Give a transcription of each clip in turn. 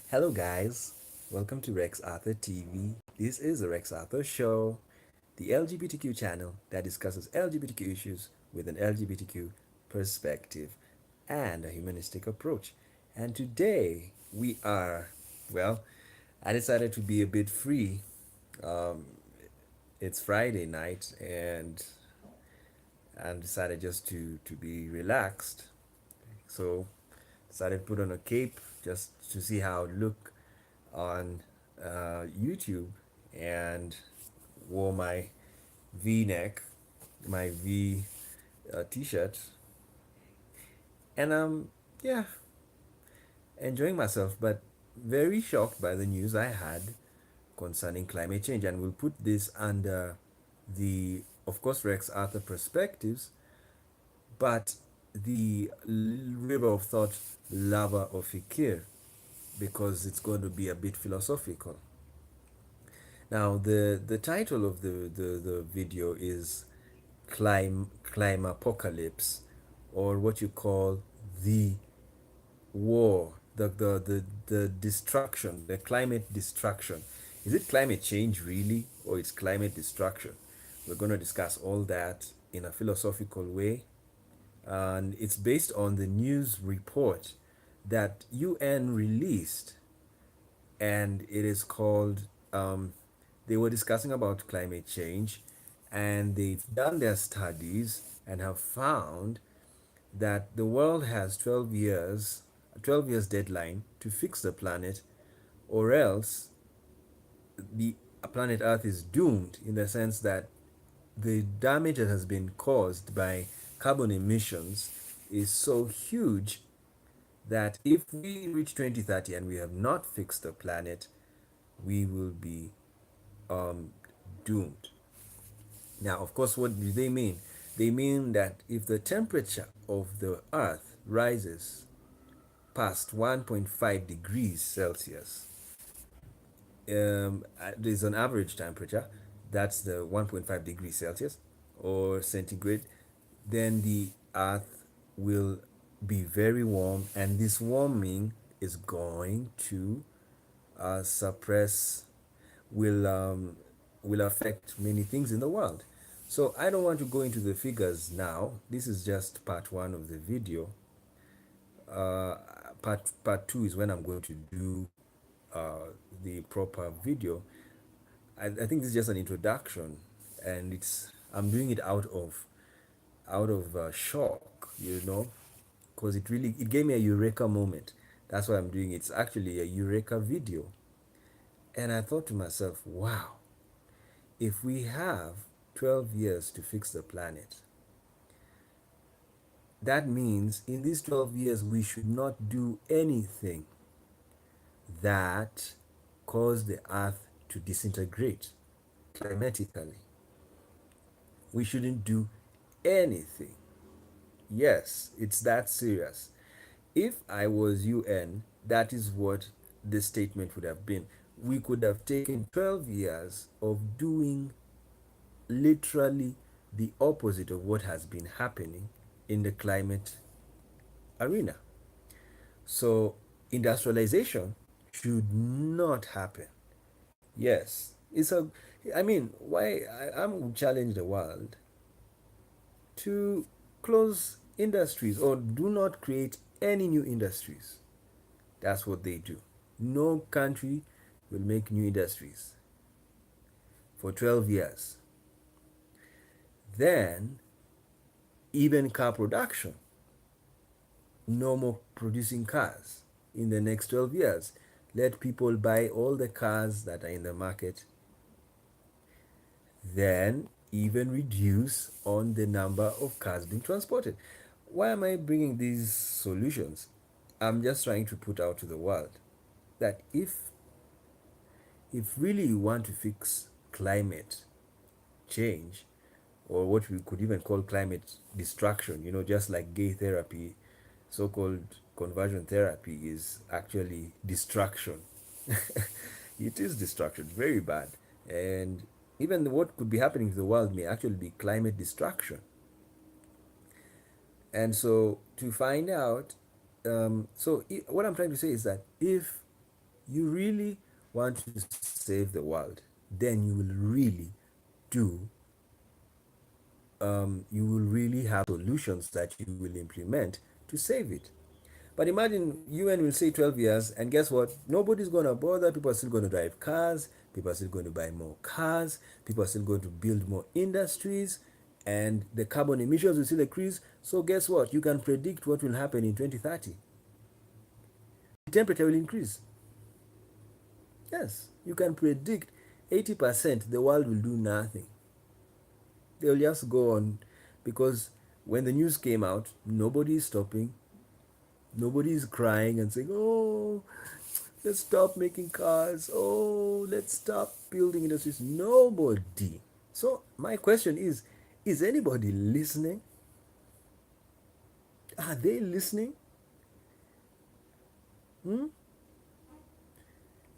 Hello, guys. Welcome to Rex Arthur TV. This is the Rex Arthur Show, the LGBTQ channel that discusses LGBTQ issues with an LGBTQ perspective and a humanistic approach. And today well, I decided to be a bit free. Um, it's Friday night, and I decided just to be relaxed. So, decided to put on a cape just to see how it look on YouTube, and wore my V-neck, my V t-shirt, and yeah, enjoying myself, but very shocked by the news I had concerning climate change. And we'll put this under the, of course, Rex Arthur perspectives, but the river of thought, lava of Fikir, because it's going to be a bit philosophical. Now, the title of the video is Climapocalypse, or what you call the war, the destruction, the climate destruction. Is it climate change really, or it's climate destruction? We're going to discuss all that in a philosophical way, and it's based on the news report that UN released, and it is called they were discussing about climate change, and they've done their studies and have found that the world has 12 years deadline to fix the planet, or else the planet Earth is doomed, in the sense that the damage that has been caused by carbon emissions is so huge that if we reach 2030 and we have not fixed the planet, we will be um, doomed. Now, of course, what do they mean? They mean that if the temperature of the Earth rises past 1.5 degrees Celsius, there's an average temperature, that's the 1.5 degrees Celsius or centigrade, then the Earth will be very warm, and this warming is going to suppress, will will affect many things in the world. So I don't want to go into the figures now. This is just part one of the video. Uh, part two is when I'm going to do the proper video. I think this is just an introduction, and I'm doing it out of shock, because it gave me a eureka moment. That's why I'm doing it. It's actually a eureka video, and I thought to myself, wow, if we have 12 years to fix the planet, that means in these 12 years we should not do anything that cause the earth to disintegrate climatically. We shouldn't do anything. Yes, it's that serious. If I was UN, that is what the statement would have been. We could have taken 12 years of doing literally the opposite of what has been happening in the climate arena. So, industrialization should not happen. Yes, I mean, I'm challenge the world to close industries or do not create any new industries. That's what they do. No country will make new industries for 12 years. Then, even car production, no more producing cars in the next 12 years. Let people buy all the cars that are in the market. Then, even reduce on the number of cars being transported. Why am I bringing these solutions? I'm just trying to put out to the world that if really you want to fix climate change, or what we could even call climate destruction, just like gay therapy, so-called conversion therapy is actually destruction. It is destruction, very bad. And even what could be happening to the world may actually be climate destruction. And so to find out, what I'm trying to say is that if you really want to save the world, then you will really do, you will really have solutions that you will implement to save it. But imagine UN will say 12 years, and guess what? Nobody's going to bother. People are still going to drive cars. People are still going to buy more cars. People are still going to build more industries. And the carbon emissions will still increase. So, guess what? You can predict what will happen in 2030. The temperature will increase. Yes, you can predict 80% the world will do nothing. They'll just go on because when the news came out, nobody is stopping. Nobody is crying and saying, oh, let's stop making cars. Oh, let's stop building industries. Nobody. So my question is anybody listening? Are they listening? Hmm?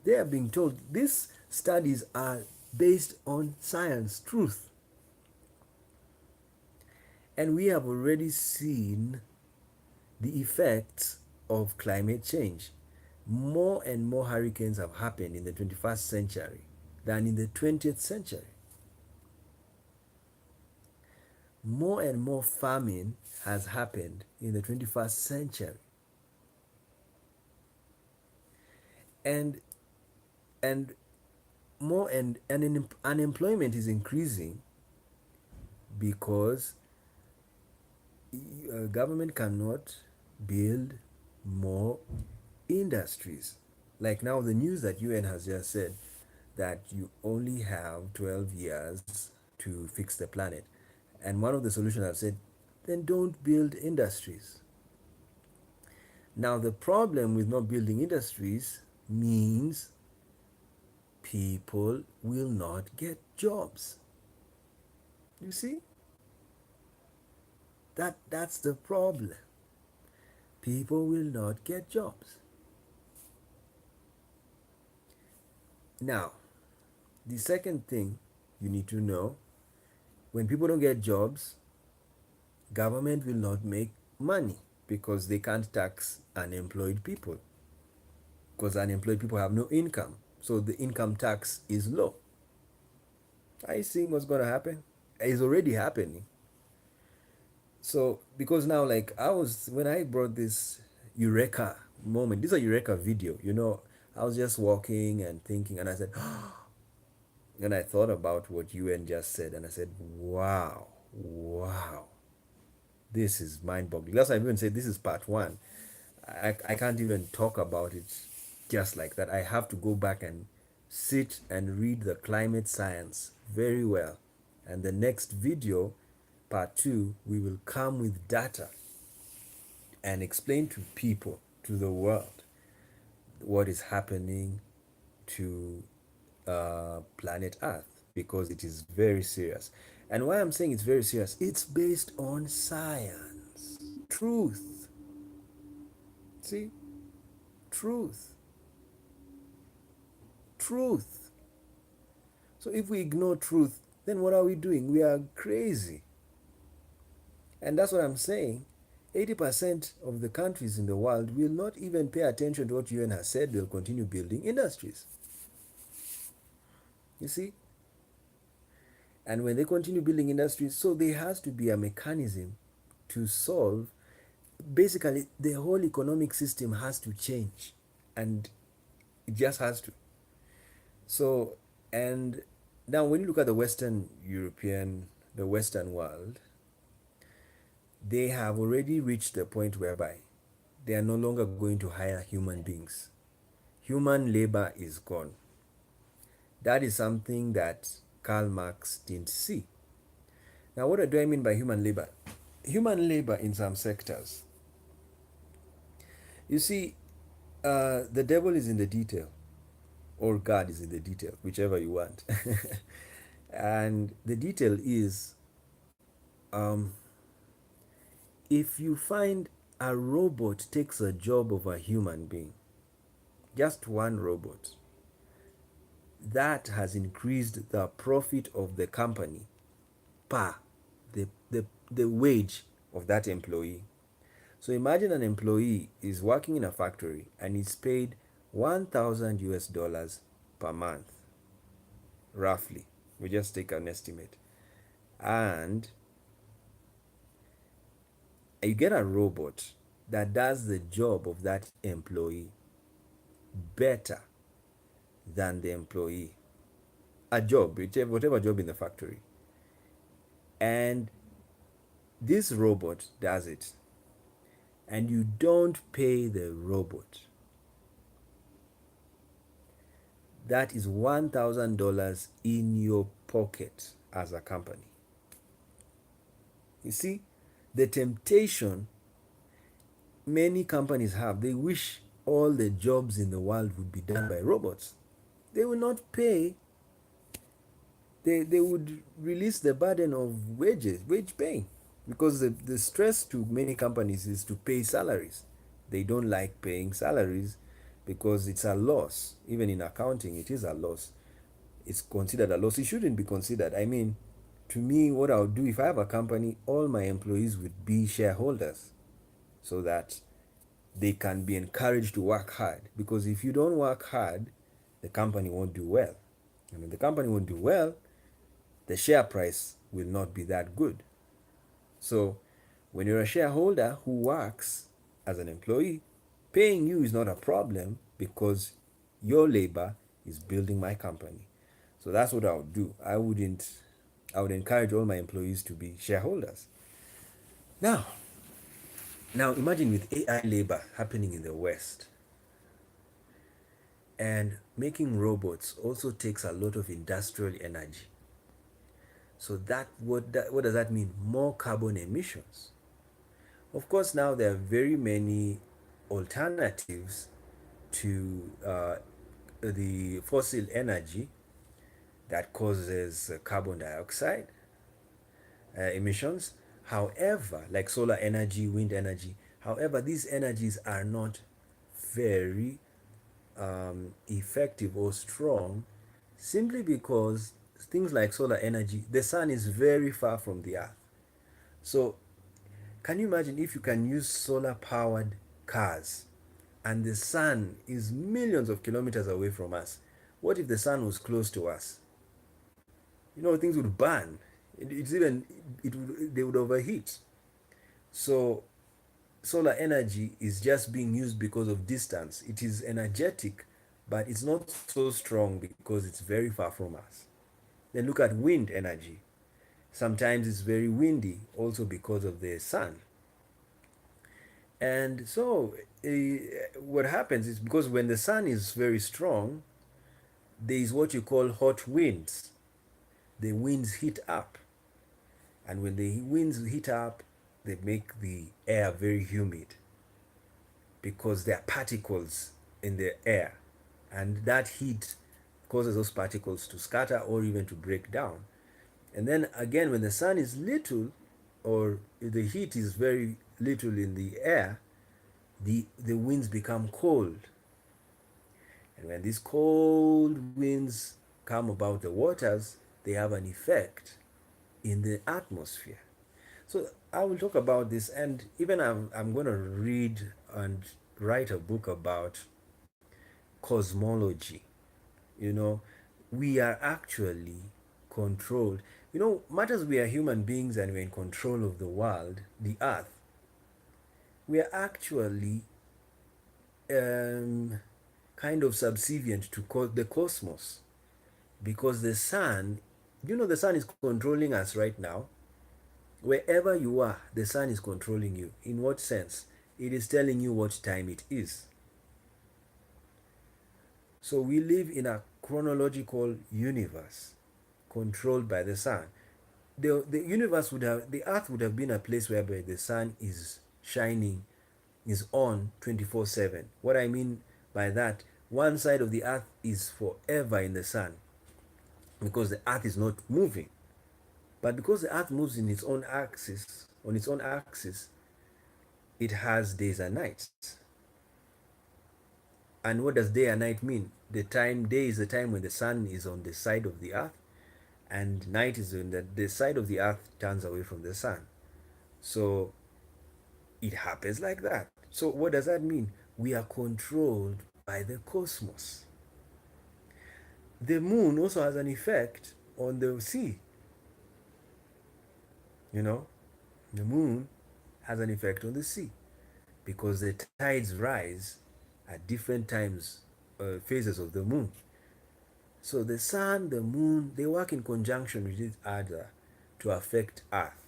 They are being told these studies are based on science, truth. And we have already seen the effects of climate change. More and more hurricanes have happened in the 21st century than in the 20th century. More and more famine has happened in the 21st century. And and more and unemployment is increasing because government cannot build more industries. Like now the news that UN has just said that you only have 12 years to fix the planet. And one of the solutions I've said, then don't build industries. Now, the problem with not building industries means people will not get jobs. You see? That's the problem. People will not get jobs. Now, the second thing you need to know, when people don't get jobs, government will not make money because they can't tax unemployed people because unemployed people have no income. So the income tax is low. Are you seeing what's going to happen? It's already happening. So because now, like I was when I brought this eureka moment, this is a eureka video. I was just walking and thinking, and I said, and I thought about what UN just said, and I said, wow, wow, this is mind-boggling. That's why I even said this is part one. I can't even talk about it just like that. I have to go back and sit and read the climate science very well. And the next video, part two, we will come with data and explain to people, to the world, what is happening to planet Earth because it is very serious. And why I'm saying it's very serious, it's based on science, truth. See? Truth. Truth. So if we ignore truth, then what are we doing? We are crazy. And that's what I'm saying. 80% of the countries in the world will not even pay attention to what UN has said. They'll continue building industries. You see? And when they continue building industries, so there has to be a mechanism to solve. Basically, the whole economic system has to change. And it just has to. So, and now when you look at the Western world, they have already reached the point whereby they are no longer going to hire human beings. Human labor is gone. That is something that Karl Marx didn't see. Now, what do I mean by human labor? Human labor in some sectors. You see, the devil is in the detail, or God is in the detail, whichever you want. And the detail is um, if you find a robot takes a job of a human being, just one robot, that has increased the profit of the company per the wage of that employee. So imagine an employee is working in a factory and is paid 1,000 US dollars per month, roughly. We just take an estimate. And you get a robot that does the job of that employee better than the employee. A job, whatever job in the factory. And this robot does it. And you don't pay the robot. That is $1,000 in your pocket as a company. You see, the temptation many companies have, they wish all the jobs in the world would be done by robots. They will not pay. They would release the burden of wage paying, because the stress to many companies is to pay salaries. They don't like paying salaries because it's a loss. Even in accounting, it is a loss. It's considered a loss. It shouldn't be considered. I mean, to me, what I would do if I have a company, all my employees would be shareholders so that they can be encouraged to work hard. Because if you don't work hard, the company won't do well. And when the company won't do well, the share price will not be that good. So when you're a shareholder who works as an employee, paying you is not a problem because your labor is building my company. So that's what I would do. I would encourage all my employees to be shareholders. Now, now imagine with AI labor happening in the West, and making robots also takes a lot of industrial energy. So what does that mean? More carbon emissions. Of course, now there are very many alternatives to the fossil energy that causes carbon dioxide emissions. However, like solar energy, wind energy, however, these energies are not very effective or strong, simply because things like solar energy, the sun is very far from the earth. So can you imagine if you can use solar powered cars and the sun is millions of kilometers away from us? What if the sun was close to us? You know, things would burn. It's even they would overheat. So solar energy is just being used because of distance. It is energetic, but it's not so strong because it's very far from us. Then look at wind energy. Sometimes it's very windy also because of the sun. And so what happens is, because when the sun is very strong, there is what you call hot winds. The winds heat up. And when the winds heat up, they make the air very humid because there are particles in the air. And that heat causes those particles to scatter or even to break down. And then again, when the sun is little, or the heat is very little in the air, the winds become cold. And when these cold winds come about the waters, they have an effect in the atmosphere. So I will talk about this, and even I'm going to read and write a book about cosmology. You know, we are actually controlled. You know, much as we are human beings and we're in control of the world, the earth, we are actually um, kind of subservient to the cosmos, because the sun, you know, the sun is controlling us right now. Wherever you are, the sun is controlling you. In what sense? It is telling you what time it is. So we live in a chronological universe controlled by the sun. The universe would have, the earth would have been a place whereby the sun is shining, is on 24/7. What I mean by that, one side of the earth is forever in the sun because the earth is not moving. But because the earth moves in its own axis, on its own axis, it has days and nights. And what does day and night mean? The time, day is the time when the sun is on the side of the earth, and night is when the side of the earth turns away from the sun. So it happens like that. So what does that mean? We are controlled by the cosmos. The moon also has an effect on the sea. You know, the moon has an effect on the sea because the tides rise at different times, phases of the moon. So the sun, the moon, they work in conjunction with each other to affect Earth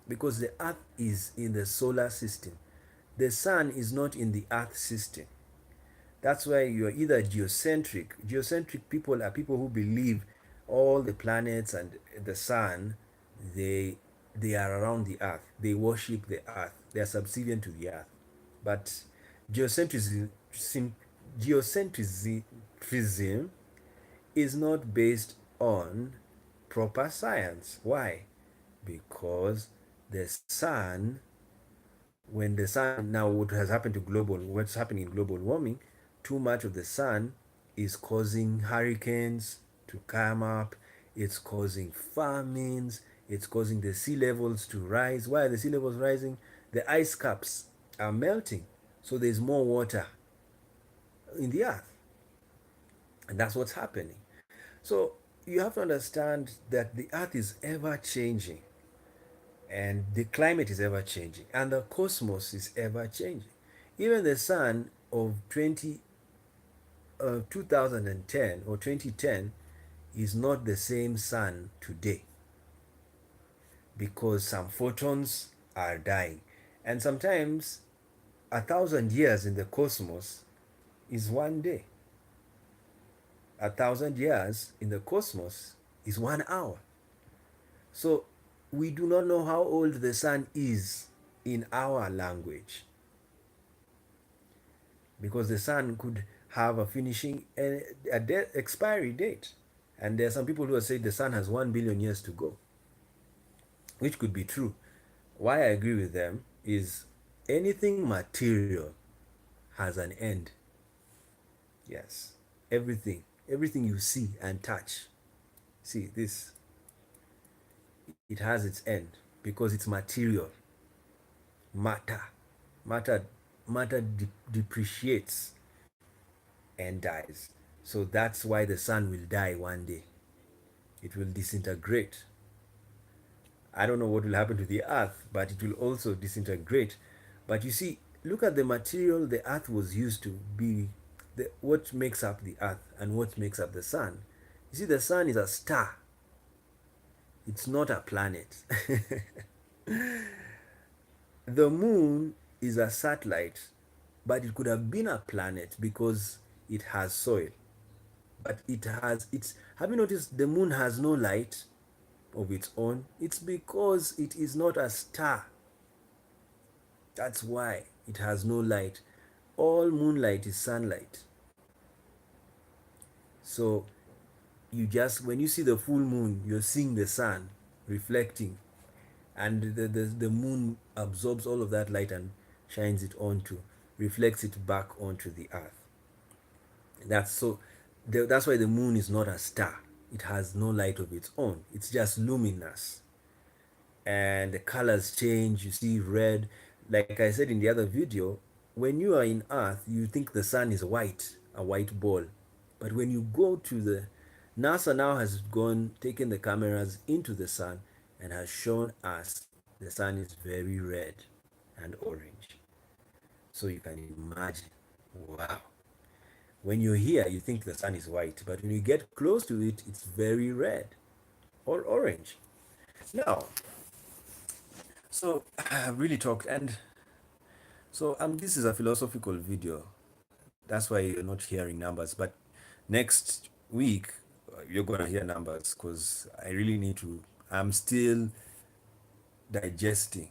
because the Earth is in the solar system. The sun is not in the Earth system. That's why you're either geocentric. Geocentric people are people who believe all the planets and the sun, they they are around the earth. They worship the earth. They are subservient to the earth. But geocentrism geocentrism is not based on proper science. Why? Because the sun, when the sun, now what has happened to what's happening in global warming, too much of the sun is causing hurricanes to come up, it's causing famines, it's causing the sea levels to rise. Why are the sea levels rising? The ice caps are melting, so there's more water in the earth, and that's what's happening. So you have to understand that the earth is ever changing, and the climate is ever changing, and the cosmos is ever changing. Even the sun of 2010 or 2010 is not the same sun today because some photons are dying. And sometimes 1,000 years in the cosmos is one day. 1,000 years in the cosmos is 1 hour. So we do not know how old the sun is in our language because the sun could have a finishing expiry date, and there are some people who have said the sun has 1 billion years to go, which could be true. Why I agree with them is anything material has an end. Yes, everything you see and touch, see this, it has its end because it's material. matter matter matter depreciates and dies. So that's why the sun will die one day. It will disintegrate. I don't know what will happen to the earth, but it will also disintegrate. But you see, look at the material the earth was used to be, what makes up the earth and what makes up the sun. You see, the sun is a star, it's not a planet. The moon is a satellite, but it could have been a planet because it has soil. But have you noticed the moon has no light of its own? It's because it is not a star. That's why it has no light. All moonlight is sunlight. So when you see the full moon, you're seeing the sun reflecting, and the moon absorbs all of that light and shines it onto, reflects it back onto the earth. That's why the moon is not a star. It has no light of its own. It's just luminous. And the colors change. You see red. Like I said in the other video, when you are in Earth, you think the sun is white, a white ball. But when you go to NASA now has taken the cameras into the sun and has shown us the sun is very red and orange. So you can imagine, wow. When you're here, you think the sun is white, but when you get close to it, it's very red or orange. Now, so I've really talked, and so this is a philosophical video. That's why you're not hearing numbers. But next week, you're gonna hear numbers because I really need to. I'm still digesting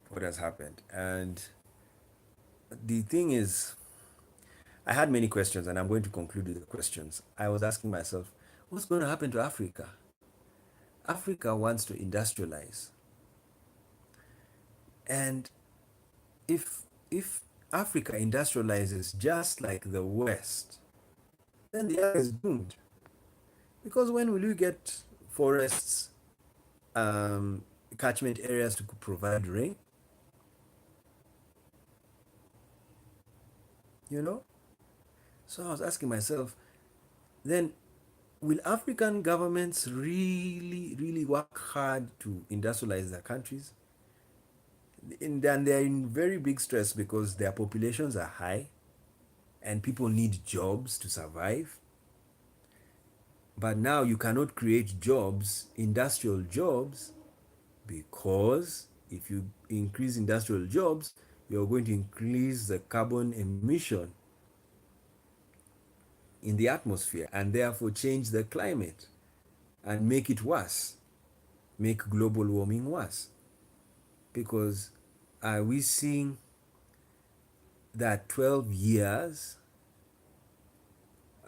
what has happened, and the thing is, I had many questions, and I'm going to conclude with the questions. I was asking myself, what's going to happen to Africa? Africa wants to industrialize, and if Africa industrializes just like the West, then the earth is doomed. Because when will you get forests, um, catchment areas to provide rain? You know. So I was asking myself, then will African governments really, really work hard to industrialize their countries? And they're in very big stress because their populations are high and people need jobs to survive. But now you cannot create jobs, industrial jobs, because if you increase industrial jobs, you're going to increase the carbon emission in the atmosphere and therefore change the climate and make it worse, make global warming worse. Because are we seeing that 12 years,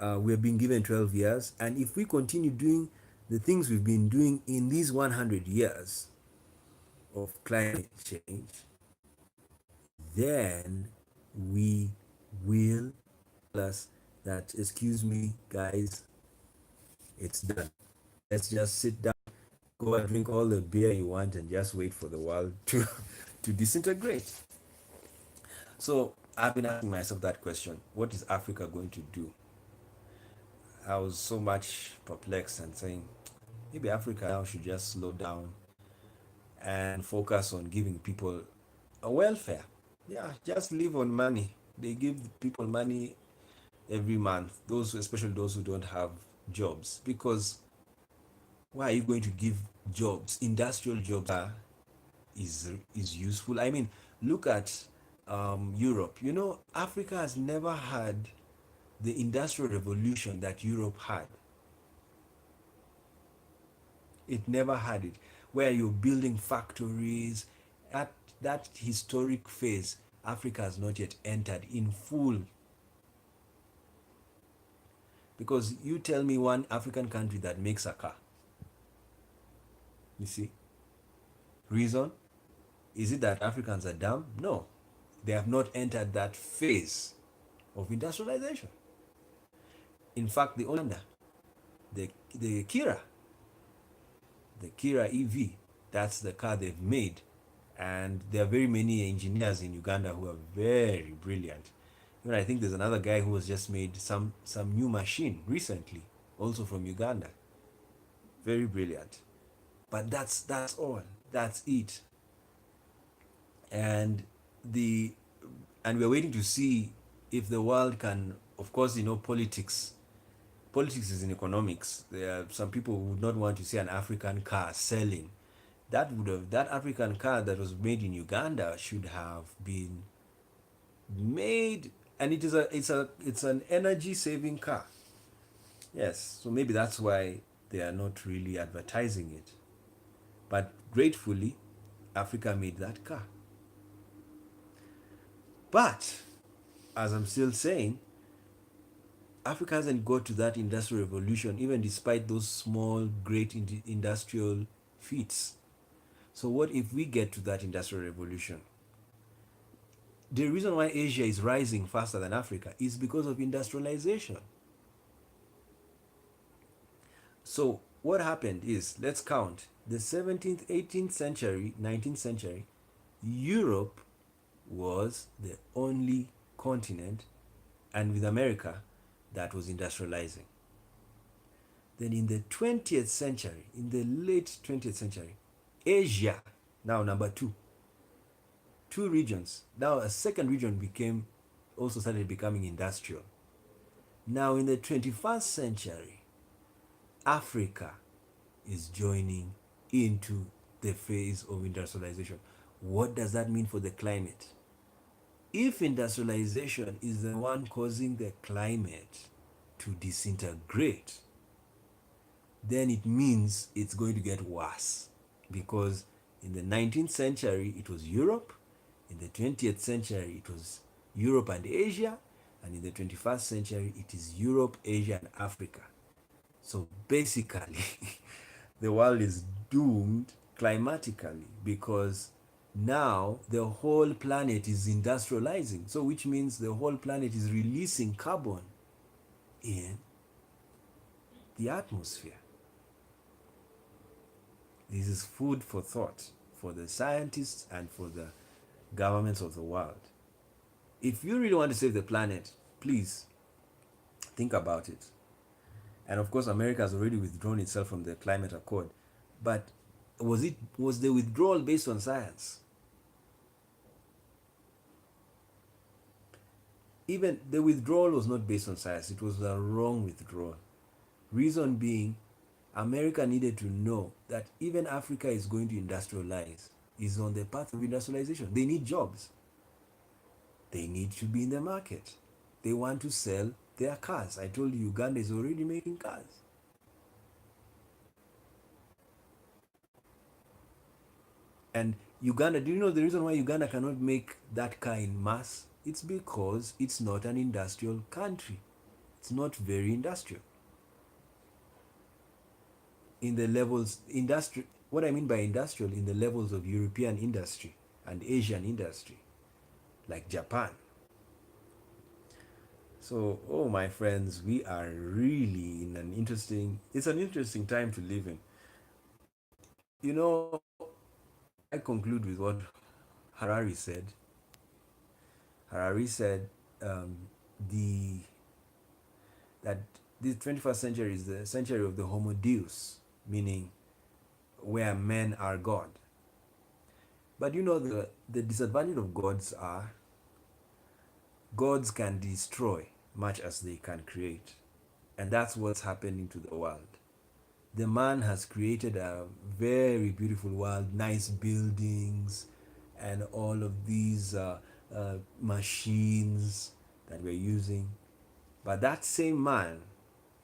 we're being given 12 years, and if we continue doing the things we've been doing in these 100 years of climate change, then we will tell us that, excuse me, guys, it's done. Let's just sit down, go and drink all the beer you want, and just wait for the world to, to disintegrate. So I've been asking myself that question: what is Africa going to do? I was so much perplexed and saying, maybe Africa now should just slow down and focus on giving people a welfare. Yeah, just live on money. They give people money every month, those, especially those who don't have jobs. Because why are you going to give jobs? Industrial jobs is useful. I mean, look at Europe. You know, Africa has never had the industrial revolution that Europe had. It never had it, where you're building factories. At that historic phase, Africa has not yet entered in full. Because you tell me one African country that makes a car. You see? Reason? Is it that Africans are dumb? No. They have not entered that phase of industrialization. In fact, the only the, the Kira, the Kira EV, that's the car they've made. And there are very many engineers in Uganda who are very brilliant. You know, I think there's another guy who has just made some new machine recently, also from Uganda. Very brilliant. But that's all. That's it. And the and we're waiting to see if the world can, of course, you know, politics is in economics. There are some people who would not want to see an African car selling. That African car that was made in Uganda should have been made, and it's an energy saving car. Yes, so maybe that's why they are not really advertising it. But gratefully, Africa made that car. But as I'm still saying, Africa hasn't got to that industrial revolution, even despite those small, great industrial feats. So, what if we get to that industrial revolution? The reason why Asia is rising faster than Africa is because of industrialization. So, what happened is, let's count the 17th, 18th century, 19th century, Europe was the only continent, and with America, that was industrializing. Then in the 20th century, in the late 20th century, Asia, now number two, two regions. Now a second region became, also started becoming industrial. Now in the 21st century, Africa is joining into the phase of industrialization. What does that mean for the climate? If industrialization is the one causing the climate to disintegrate, then it means it's going to get worse. Because in the 19th century, it was Europe. In the 20th century, it was Europe and Asia. And in the 21st century, it is Europe, Asia, and Africa. So basically, the world is doomed climatically because now the whole planet is industrializing. So which means the whole planet is releasing carbon in the atmosphere. This is food for thought for the scientists and for the governments of the world. If you really want to save the planet, please Think about it. And of course, America has already withdrawn itself from the climate accord. But was the withdrawal based on science? Even the withdrawal was not based on science. It was a wrong withdrawal. Reason being, America needed to know that even Africa is going to industrialize, is on the path of industrialization. They need jobs. They need to be in the market. They want to sell their cars. I told you Uganda is already making cars. And Uganda, do you know the reason why Uganda cannot make that car in mass? It's because it's not an industrial country. It's not very industrial. In the levels, industry, what I mean by industrial, in the levels of European industry and Asian industry, like Japan. So, oh my friends, we are really in it's an interesting time to live in. You know, I conclude with what Harari said. Harari said um, the that the 21st century is the century of the Homo Deus, meaning where men are God. But you know, the disadvantage of gods are gods can destroy much as they can create. And that's what's happening to the world. The man has created a very beautiful world, nice buildings, and all of these machines that we're using. But that same man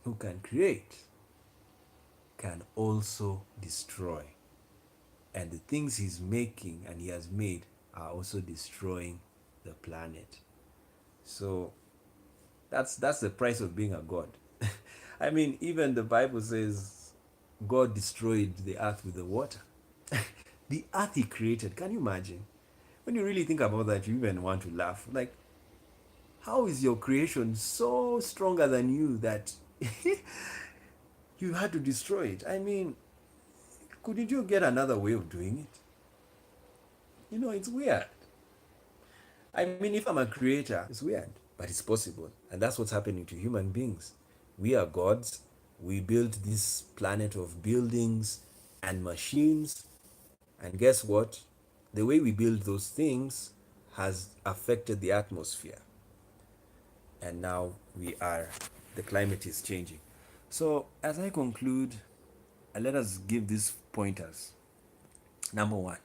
who can create can also destroy. And the things he's making and he has made are also destroying the planet. So that's the price of being a god. I mean, even the Bible says God destroyed the earth with the water. The earth he created, can you imagine? When you really think about that, you even want to laugh. Like, how is your creation so stronger than you that you had to destroy it? I mean, couldn't you get another way of doing it? You know, it's weird. I mean, if I'm a creator, it's weird, but it's possible. And that's what's happening to human beings. We are gods. We built this planet of buildings and machines. And guess what? The way we build those things has affected the atmosphere. And now the climate is changing. So, as I conclude, let us give these pointers. Number one,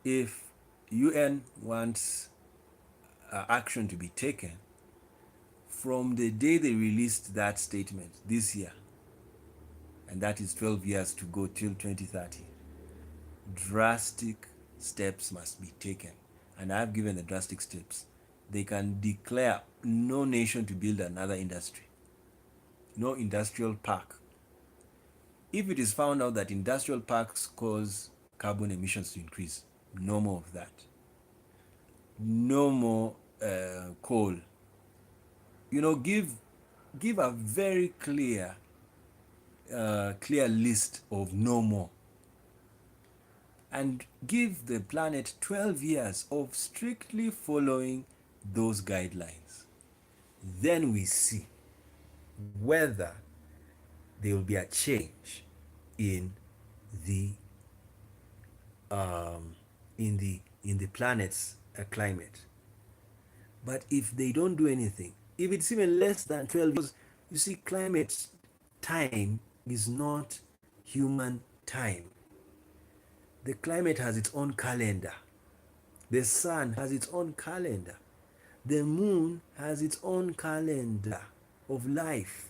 if UN wants action to be taken from the day they released that statement this year, and that is 12 years to go till 2030, drastic steps must be taken. And I've given the drastic steps. They can declare no nation to build another industry, no industrial park. If it is found out that industrial parks cause carbon emissions to increase, no more of that. No more coal. You know, give a very clear list of no more, and give the planet 12 years of strictly following those guidelines. Then we see whether there will be a change in the in the planet's climate. But if they don't do anything, if it's even less than 12 years, you see, climate time is not human time. The climate has its own calendar. The sun has its own calendar. The moon has its own calendar of life.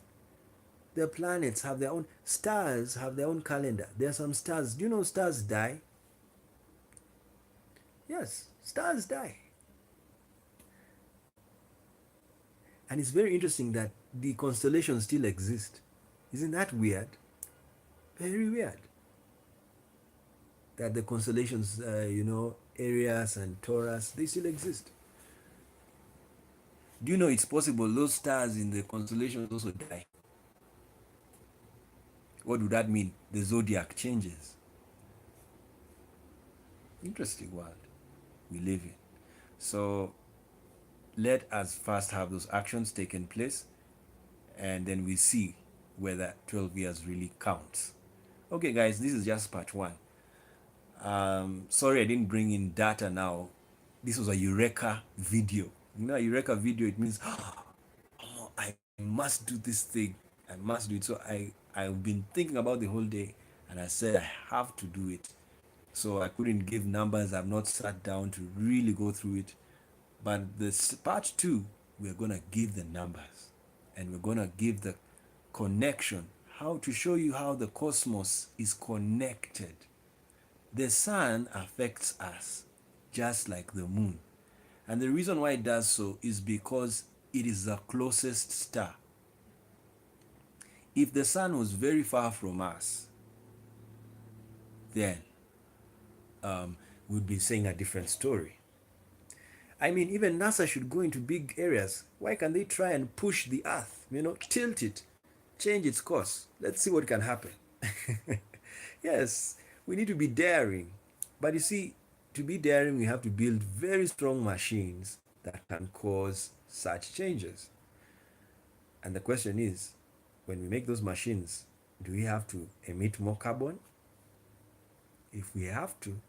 The planets have their own, stars have their own calendar. There are some stars. Do you know stars die? Yes, stars die. And it's very interesting that the constellations still exist. Isn't that weird? Very weird. That the constellations, Arius and Taurus, they still exist. Do you know it's possible those stars in the constellations also die? What would that mean? The zodiac changes. Interesting world we live in. So let us first have those actions taken place, and then we see whether 12 years really counts. Okay, guys, this is just part one. Sorry I didn't bring in data now. This was a Eureka video. You know, a Eureka video, it means, oh, I must do this thing. I must do it. So I've been thinking about the whole day, and I said I have to do it. So I couldn't give numbers. I've not sat down to really go through it. But this part two, we're gonna give the numbers, and we're gonna give the connection, how to show you how the cosmos is connected. The sun affects us just like the moon. And the reason why it does so is because it is the closest star. If the sun was very far from us, then we'd be saying a different story. I mean, even NASA should go into big areas. Why can't they try and push the Earth, tilt it, change its course? Let's see what can happen. Yes, we need to be daring. But you see, to be daring, we have to build very strong machines that can cause such changes. And the question is, when we make those machines, do we have to emit more carbon? If we have to,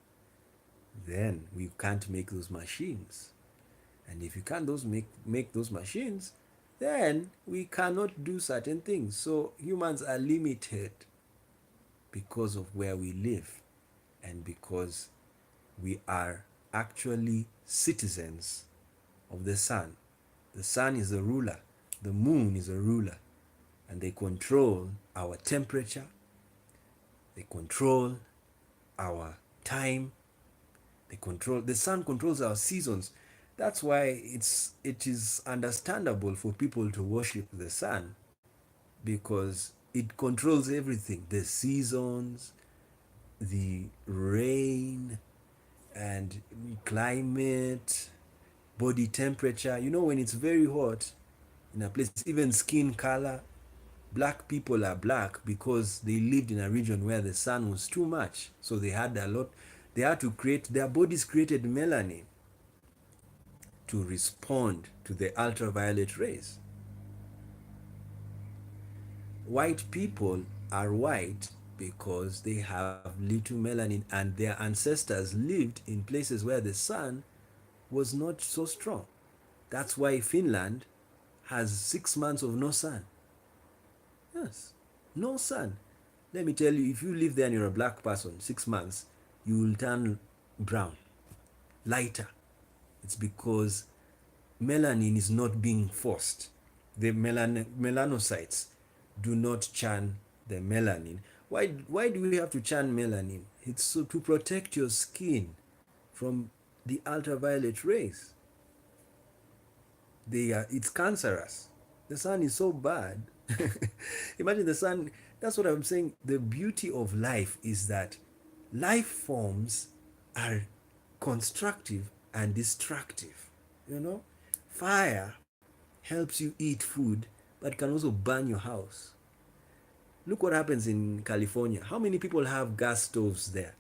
then we can't make those machines. And if you can't make those machines, then we cannot do certain things. So humans are limited because of where we live and because we are actually citizens of the sun. The sun is a ruler, the moon is a ruler, and they control our temperature, they control our time, the sun controls our seasons. That's why it is understandable for people to worship the sun, because it controls everything, the seasons, the rain, and climate, body temperature. When it's very hot in a place, even skin color. Black people are black because they lived in a region where the sun was too much. So they had to create, their bodies created melanin to respond to the ultraviolet rays. White people are white because they have little melanin, and their ancestors lived in places where the sun was not so strong. That's why Finland has 6 months of no sun. Yes, no sun. Let me tell you, if you live there and you're a black person, 6 months, you will turn brown, lighter. It's because melanin is not being forced. The melanocytes do not churn the melanin. Why do we have to churn melanin? It's so to protect your skin from the ultraviolet rays. It's cancerous. The sun is so bad. Imagine the sun. That's what I'm saying. The beauty of life is that life forms are constructive and destructive. Fire helps you eat food, but can also burn your house. Look what happens in California. How many people have gas stoves there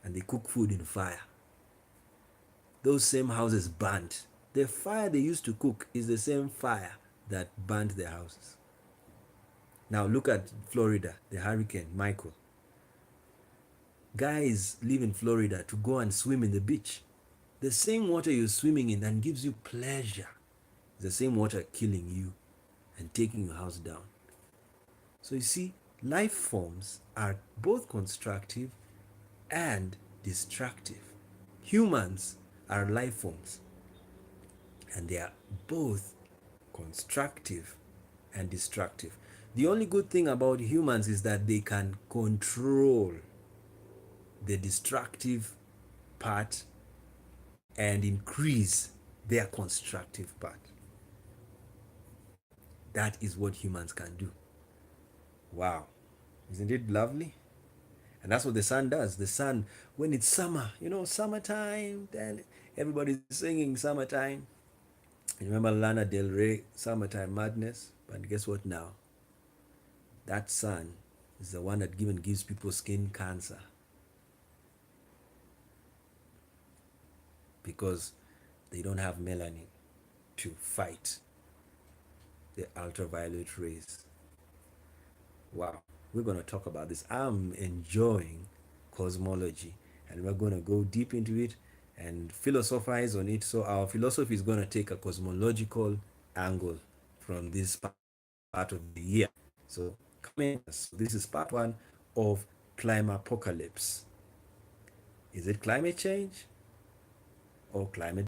and they cook food in fire? Those same houses burnt. The fire they used to cook is the same fire that burnt their houses. Now look at Florida, the hurricane Michael. Guys live in Florida to go and swim in the beach. The same water you're swimming in that gives you pleasure is the same water killing you and taking your house down. So you see, life forms are both constructive and destructive. Humans are life forms, and they are both constructive and destructive. The only good thing about humans is that they can control the destructive part and increase their constructive part. That is what humans can do. Wow. Isn't it lovely? And that's what the sun does. The sun, when it's summer, summertime, then everybody's singing summertime. You remember Lana Del Rey, Summertime Madness? But guess what now? That sun is the one that even gives people skin cancer. Because they don't have melanin. to fight the ultraviolet rays. Wow, we're going to talk about this. I'm enjoying cosmology, and we're going to go deep into it and philosophize on it. So, our philosophy is going to take a cosmological angle from this part of the year. So, coming, so this is part one of Climapocalypse. Is it climate change or climate